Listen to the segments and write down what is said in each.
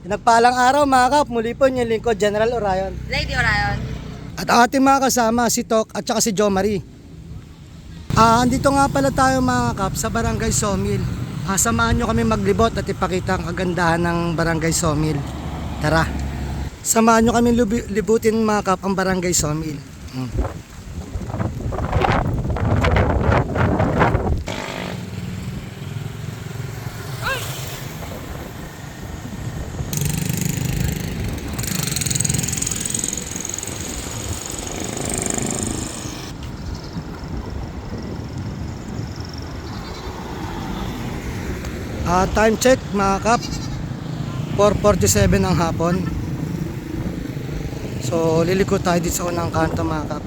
Pinagpalang araw mga kap, muli po yung lingkod, General Orion. Lady Orion. At ang ating mga kasama, si Tok at saka si Jo Marie. Andito nga pala tayo mga kap sa Barangay Sawmill. Samahan nyo kami maglibot at ipakita ang kagandahan ng Barangay Sawmill. Tara, samahan nyo kami libutin mga kap ang Barangay Sawmill. Time check mga kap, 4:47 ng hapon. So liliko tayo dito sa unang kanto mga kap.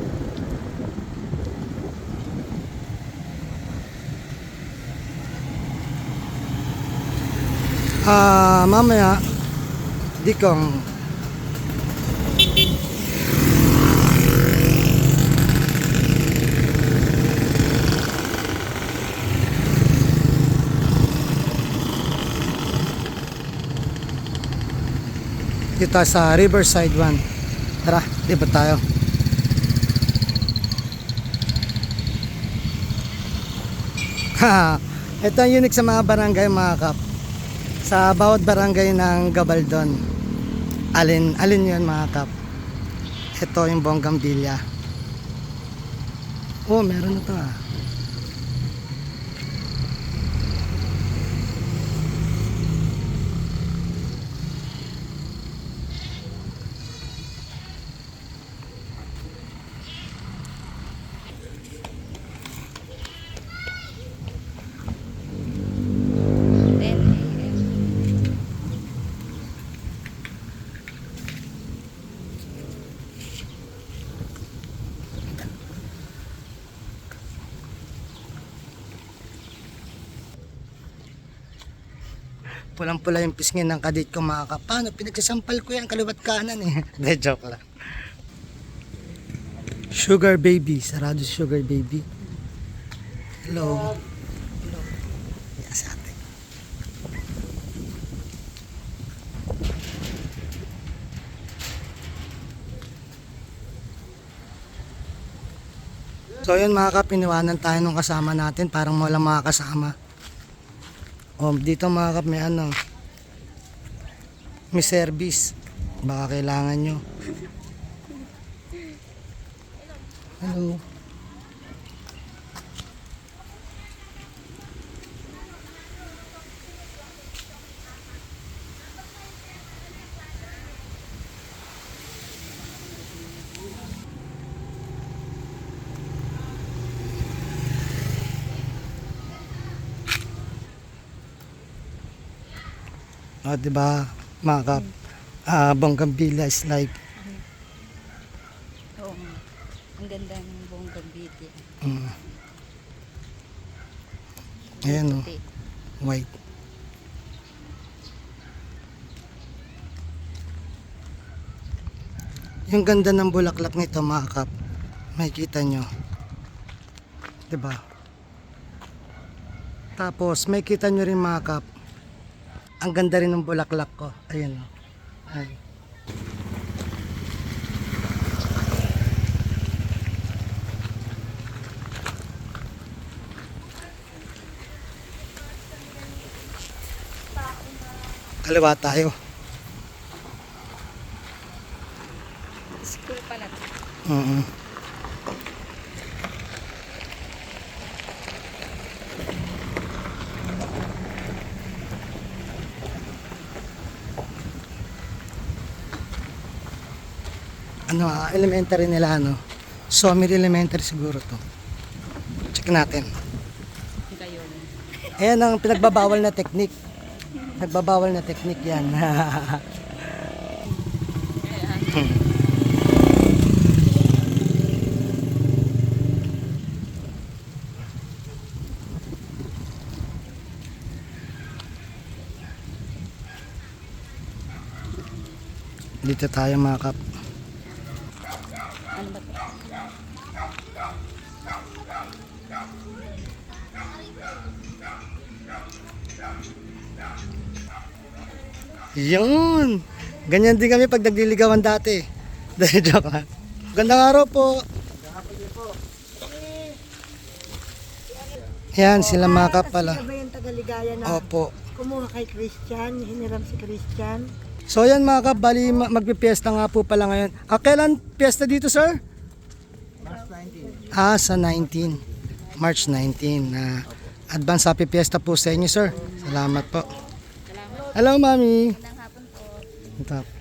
Mamaya dikong dito sa Riverside 1. Tara, libot tayo. Ito ang unique sa mga barangay mga kap. Sa bawat barangay ng Gabaldon, alin yun mga kap? Ito yung Bonggambilya. Oh, meron na to Pulang-pula yung pisngin ng kadate ko mga kap. Paano? Pinagsasampal ko yan kaliwat kanan eh. De, joke lang. Sugar baby. Sarado si sugar baby. Hello. Hello. Yes, ate. So yun mga kap, iniwanan tayo nung kasama natin. Parang walang mga kasama. Dito mga kap may may service, baka kailangan nyo. Hello. Diba mga kap, Bonggambilya is like Oo. Ang ganda ng Bonggambilya. Ayan white. Yung ganda ng bulaklak nito mga kap, makikita nyo, diba? Tapos makikita nyo rin mga kap, ang ganda rin ng bulaklak ko. Ayan ay. Kaliwa tayo. School pala. Elementary nila Sawmill Elementary siguro to. Check natin. Gayon. Ayan ang pinagbabawal na technique. Nagbabawal na technique yan. Dito tayo mga kap. Ano ba? Yun. Ganyan din kami pag nagliligawan dati. Dahil joke lang. Gandang araw po. Yan, sila mga kap pala. Sila ba yung tagaligaya na Opo. kumuha kay Christian, hiniram si Christian? So yan mga kap, bali magpipiesta nga po pala ngayon. Kailan piyesta dito, sir? March 19. Sa 19. March 19. Advance happy fiesta po sa inyo, sir. Salamat po. Hello, mami. Magandang hapon po. Ito.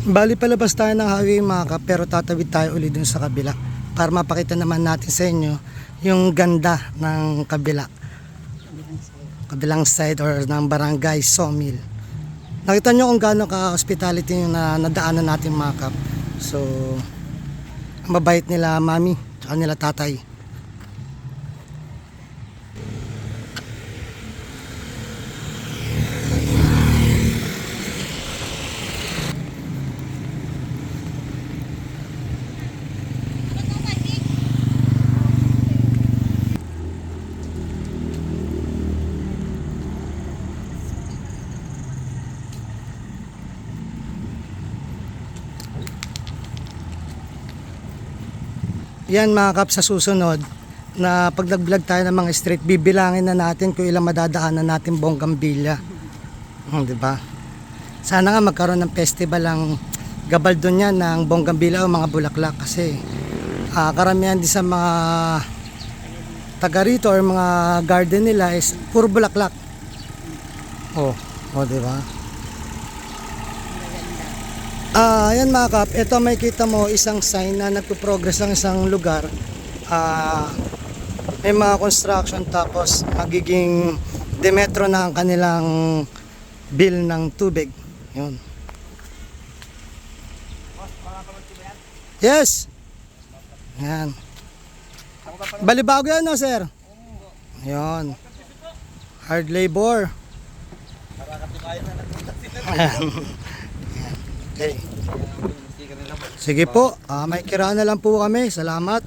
Bali palabas tayo ng highway mga kap, pero tatawid tayo ulit dun sa kabila para mapakita naman natin sa inyo yung ganda ng kabilang side or ng barangay Sawmill. Nakita nyo kung gaano ka-hospitality yung nadaanan natin mga kap. So, ang mabait nila mami at nila tatay. Yan mga kap, sa susunod na pag nag-vlog tayo ng mga street, bibilangin na natin kung ilang madadaanan natin Bonggambilya. Di ba? Sana nga magkaroon ng festival ang gabaldon yan ng Bonggambilya o mga bulaklak kasi karamihan din sa mga taga rito or mga garden nila is puro bulaklak. Di ba? Ayan mga kap, ito may kita mo isang sign na nagpo-progress ang isang lugar. May mga construction tapos magiging demetro na ang kanilang bill ng tubig. Yun. Yes. Yan. Balibago yan, no, sir? Yun. Hard labor. Okay. Sige po, may kiraan na lang po kami. Salamat.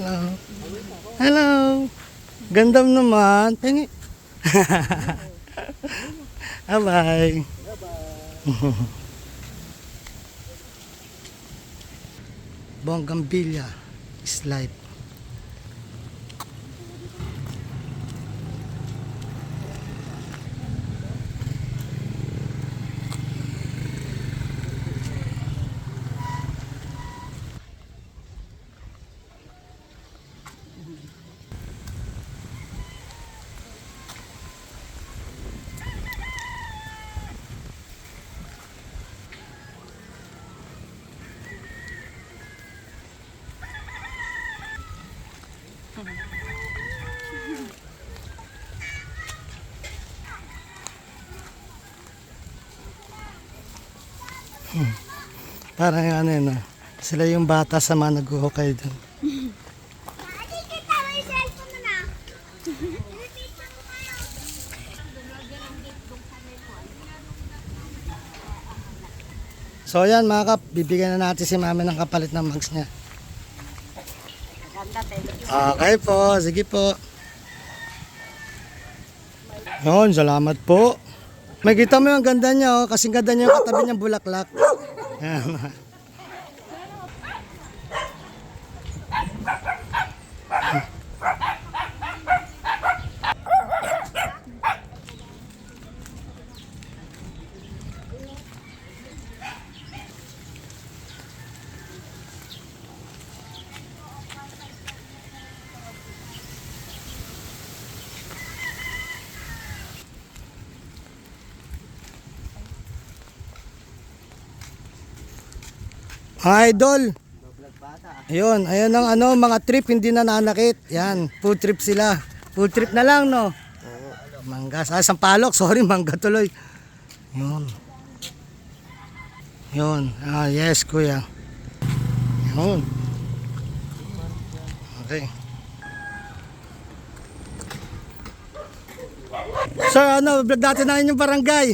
Hello. Hello. Gandam naman. Pengi. Bye-bye. Bonggambilya is life. Parang ano yun, sila yung bata sa mga nag-uhukay doon. So yan mga kap, bibigyan na natin si mami ng kapalit ng mugs niya. Okay po, sige po. Yun, salamat po. May kita mo yung ganda niya, kasing ganda niya yung katabi niyang bulaklak. Yan. Idol. Ayun, ayun ang ano, mga trip hindi na nanakit. Yan, food trip sila. Food trip na lang, no? Mangga. Sampalok, sorry, mangga tuloy. Yun. Yun. Ah, yes, kuya. Yun. Okay. Sir, ano, vlog natin na inyong barangay.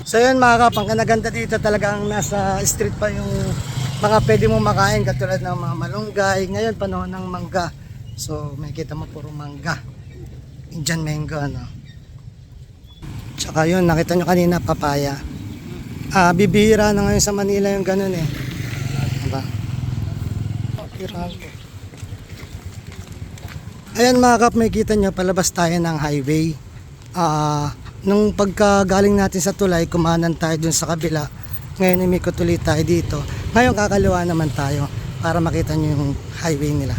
So yun mga kap, ang kanaganda dito talagang nasa street pa yung mga pwede mong makain katulad ng mga malunggay. Ngayon panahon ng mangga. So may kita mo puro mangga. Indian mango ano. Tsaka yun, nakita nyo kanina papaya. Bibihira na ngayon sa Manila yung ganun eh. Diba? Ayan mga kap, may kita nyo palabas tayo ng highway. Nung pagkagaling natin sa tulay, kumanan tayo dun sa kabila. Ngayon imikot ulit tayo dito. Ngayon kakaliwa naman tayo para makita nyo yung highway nila.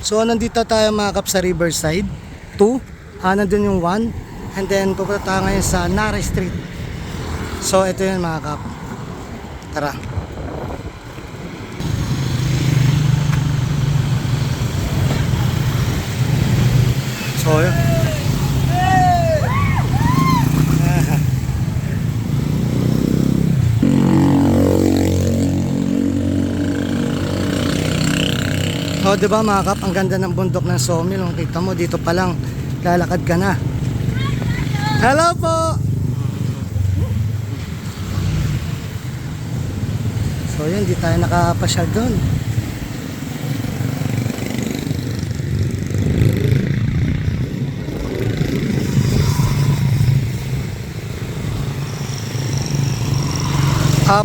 So nandito tayo mga kap sa Riverside 2. Nandun yung 1. And then pupunta tayo ngayon sa Nara Street. So ito yun mga kap. Tara. So yun. O diba mga kap, ang ganda ng bundok ng Sawmill. Kung kita mo dito pa lang lalakad ka na. Hello po. So yun, di tayo nakapasyal doon.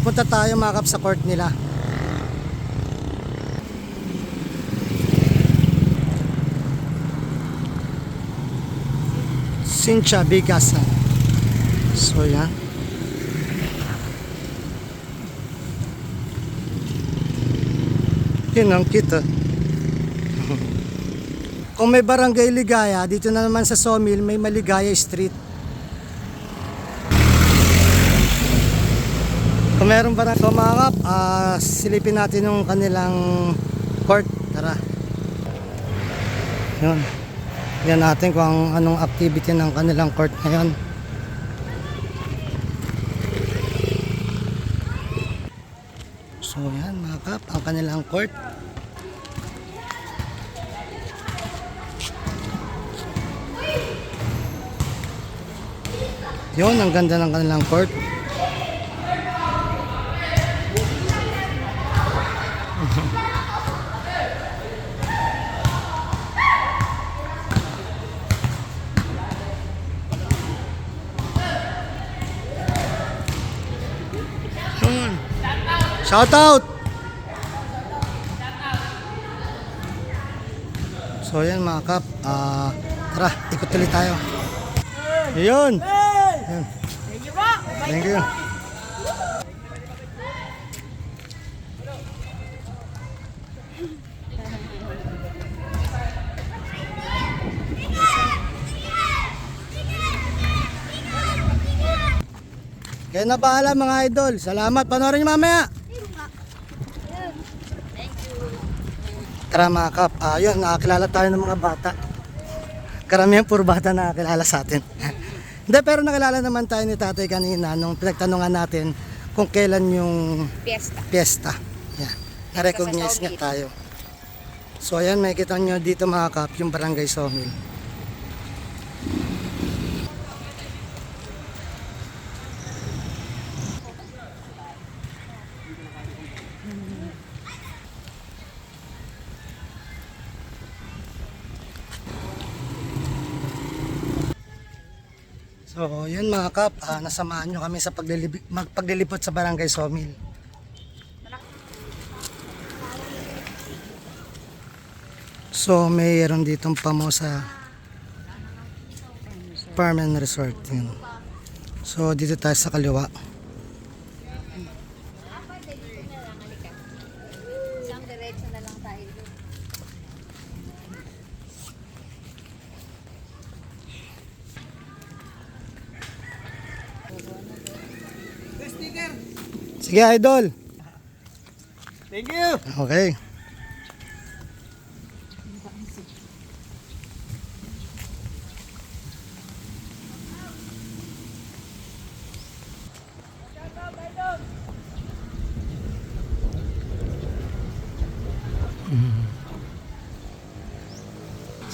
Punta tayo mga kap sa court nila. Sincha Bigasan. So yan. Yun ang kita. Kung may barangay Ligaya, dito na naman sa Sawmill may Maligaya Street. Kung meron barangay, so mga kap, silipin natin yung kanilang court. Tara. Yun. Yan natin kung anong activity ng kanilang court ngayon. So yan mga kap, ang kanilang court. Yun, ang ganda ng kanilang court. Shout out! So yan mga kap, tara, ikot ulit tayo. Ayun! Ayun. Thank you. Kaya na bahala mga idol. Salamat. Panoorin nyo mamaya. Tara mga kap. Yun, nakakilala tayo ng mga bata. Karamihan puro bata nakakilala sa atin. Hindi, pero nakilala naman tayo ni tatay kanina nung pinagtanungan natin kung kailan yung fiesta. Yeah. Na-recognize nga tayo. So ayan, makikita nyo dito mga kap, yung Barangay Sawmill. So, yun mga kap, nasamahan nyo kami sa paglilipot sa Barangay Sawmill. So, mayroon ditong Pamosa Farm and Resort. Yun. So, dito tayo sa kaliwa. Isang diretso na lang tayo. Sige, idol. Thank you. Okay.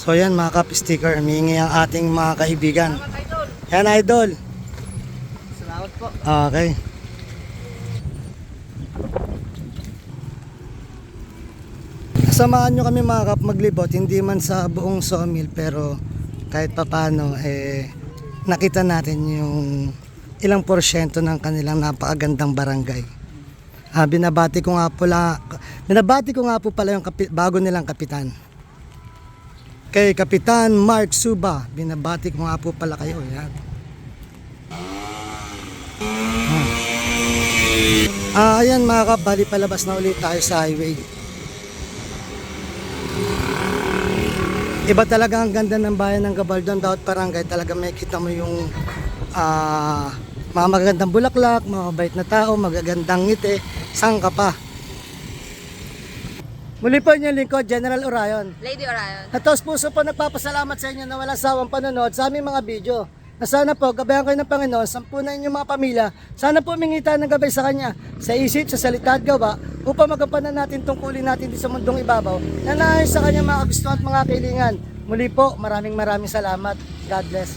So yan mga kap sticker, humingi ang ating mga kaibigan. Yan idol. Salamat po. Okay. Samahan nyo kami mga kap maglibot, hindi man sa buong sawmill pero kahit papano nakita natin yung ilang porsyento ng kanilang napakagandang barangay. Binabati ko nga po pala yung bago nilang kapitan. Kay Kapitan Mark Suba, binabati ko nga po pala kayo. Yan. Ayan mga kap, bali palabas na ulit tayo sa highway. Iba talaga ang ganda ng bayan ng Gabaldon, Daot Barangay. Talaga may kita mo yung mga magagandang bulaklak, mga mabait na tao, magagandang ngiti. Saan ka pa? Muli po inyong lingkod, General Orayon. Lady Orion. At taos puso po nagpapasalamat sa inyo na walang sawang panonood sa aming mga video. Na sana po, gabayan kayo ng Panginoon, sampunan inyong mga pamilya. Sana po mingita ng gabay sa Kanya, sa isip, sa salita at gawa, upang magampanan natin tungkulin natin sa mundong ibabaw, na nais sa Kanya mga kagustuhan at mga kailingan. Muli po, maraming salamat. God bless.